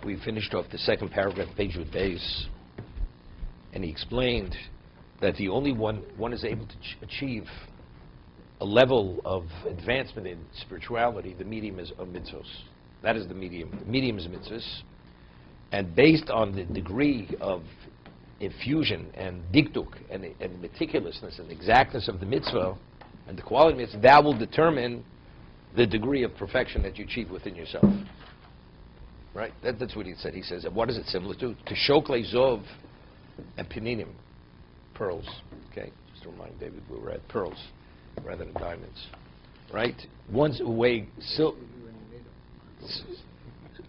we finished off the second paragraph, page with base, and he explained that the only one is able to achieve a level of advancement in spirituality, the medium is of mitzvos. That is the medium. The medium is mitzvos. And based on the degree of infusion and dikduk and meticulousness and exactness of the mitzvah and the quality of mitzvah, that will determine the degree of perfection that you achieve within yourself. Right? That's what he said. He says, what is it similar to? To shoklei zov and peninim, pearls. Okay? Just to remind David, we were at pearls rather than diamonds. Right? One's way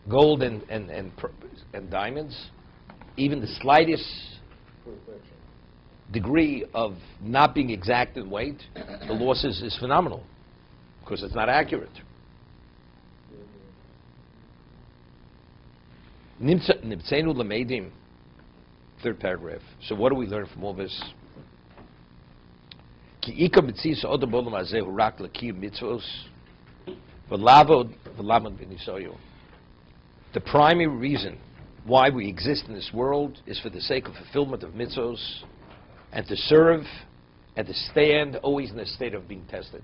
gold and diamonds, even the slightest degree of not being exact in weight, the loss is phenomenal because it's not accurate. Nimtzenu lemeidim, third paragraph. So what do we learn from all this? Ki ikar mitzvos odom b'olam hazeh hu rak l'kiyum mitzvos v'lavod v'nisoyo. The primary reason why we exist in this world is for the sake of fulfillment of mitzvos and to serve and to stand always in a state of being tested,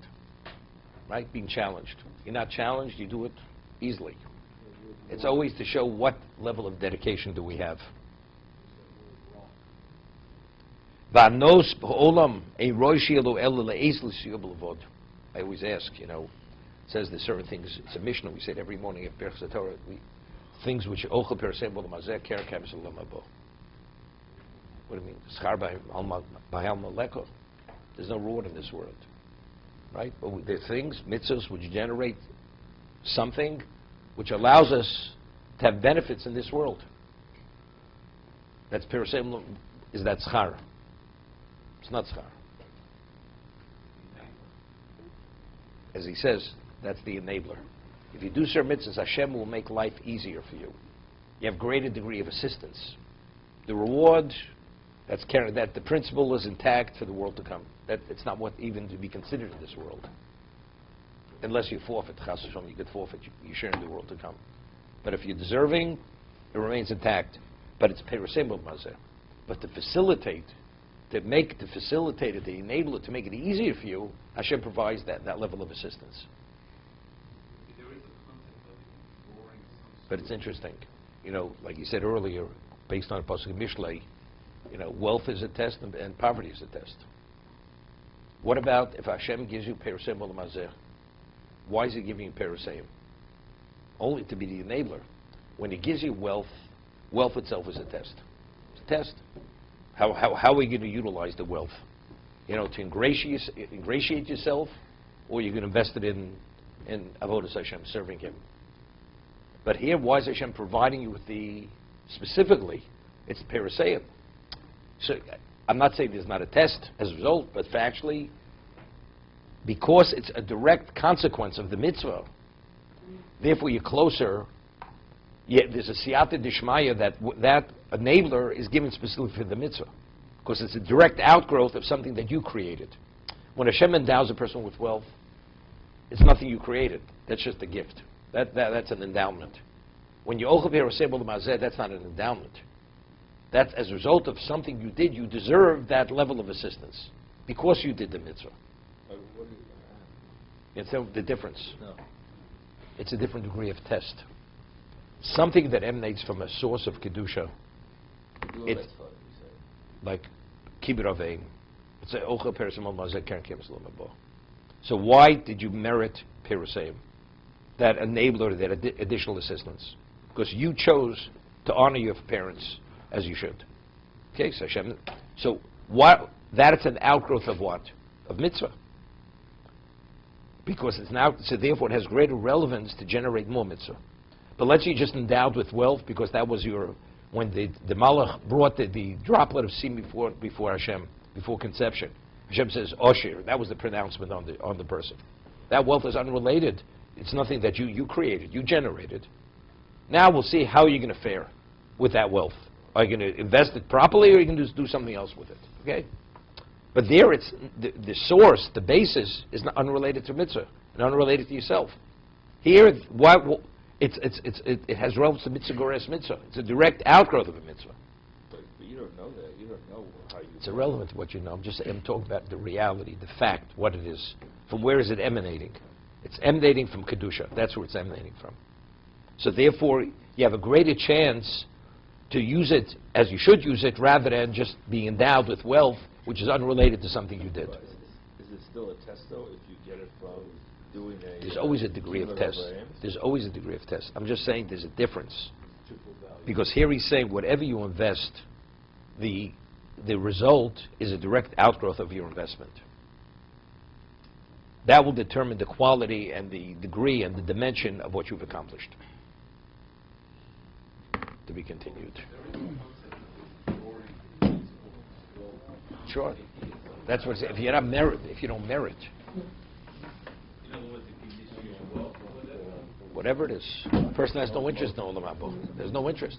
right? Being challenged. You're not challenged, you do it easily. It's always to show what level of dedication do we have. I always ask, it says there's certain things, it's a Mishnah, we say it every morning at Parshas Torah, things which ochel perasem b'olam hazeh keren k'emes olam haba. What do you mean? Schar b'hal maleko. There's no reward in this world, right? But there are things, mitzvahs, which generate something which allows us to have benefits in this world. That's perasem. Is that schar? It's not schar. As he says, that's the enabler. If you do certain mitzvahs, Hashem will make life easier for you. You have greater degree of assistance. The reward, that the principle is intact for the world to come. That it's not what even to be considered in this world. Unless you forfeit, chas v'shalom, you could forfeit. You share in the world to come. But if you're deserving, it remains intact. But it's perasem b'olam hazeh. But to facilitate it, to enable it, to make it easier for you, Hashem provides that level of assistance. But it's interesting, like you said earlier, based on Pasuk Mishlei, wealth is a test and poverty is a test. What about if Hashem gives you perasem b'olam hazeh? Why is He giving you perasem? Only to be the enabler. When He gives you wealth, wealth itself is a test. It's a test. How are we going to utilize the wealth? To ingratiate yourself, or you're going to invest it in avodas Hashem, serving Him. But here, why is Hashem providing you with specifically, it's perasem. So I'm not saying there's not a test as a result, but factually, because it's a direct consequence of the mitzvah, therefore you're closer. There's a siyata dishmaya that enabler is given specifically for the mitzvah, because it's a direct outgrowth of something that you created. When Hashem endows a person with wealth, it's nothing you created. That's just a gift. That's an endowment. When you ochel perasem b'olam hazeh, that's not an endowment. That's as a result of something you did. You deserve that level of assistance because you did the mitzvah. It's the difference. No. It's a different degree of test. Something that emanates from a source of kedusha. It's like kibbur aveim. It's a ochel perasem b'olam hazeh keren k'emes olam haba. So why did you merit perasem? That enabler, that additional assistance, because you chose to honor your parents as you should. Okay, so Hashem. So what? That's an outgrowth of what? Of mitzvah. Because it's now, so therefore it has greater relevance to generate more mitzvah. But let's say you're just endowed with wealth because that was when the Malach brought the droplet of semen before Hashem, before conception. Hashem says, Oshir, that was the pronouncement on the person. That wealth is unrelated. It's nothing that you created, you generated. Now we'll see how you're going to fare with that wealth. Are you going to invest it properly, or are you going to do something else with it? Okay? But there, it's the source, the basis, is not unrelated to mitzvah and unrelated to yourself. Here, It has relevance to mitzvah gores mitzvah. It's a direct outgrowth of a mitzvah. But you don't know that. You don't know how you... It's irrelevant to what you know. I'm talking about the reality, the fact, what it is. From where is it emanating? It's emanating from Kedusha. That's where it's emanating from. So therefore, you have a greater chance to use it as you should use it, rather than just being endowed with wealth, which is unrelated to something you did. Is it still a test, though, if you get it from doing a... There's always a degree of test. There's always a degree of test. I'm just saying there's a difference. Because here he's saying whatever you invest, the result is a direct outgrowth of your investment. That will determine the quality and the degree and the dimension of what you've accomplished. To be continued. Sure. That's what if you're not if you don't merit. Whatever it is. The person has no interest in Olam Haba. There's no interest.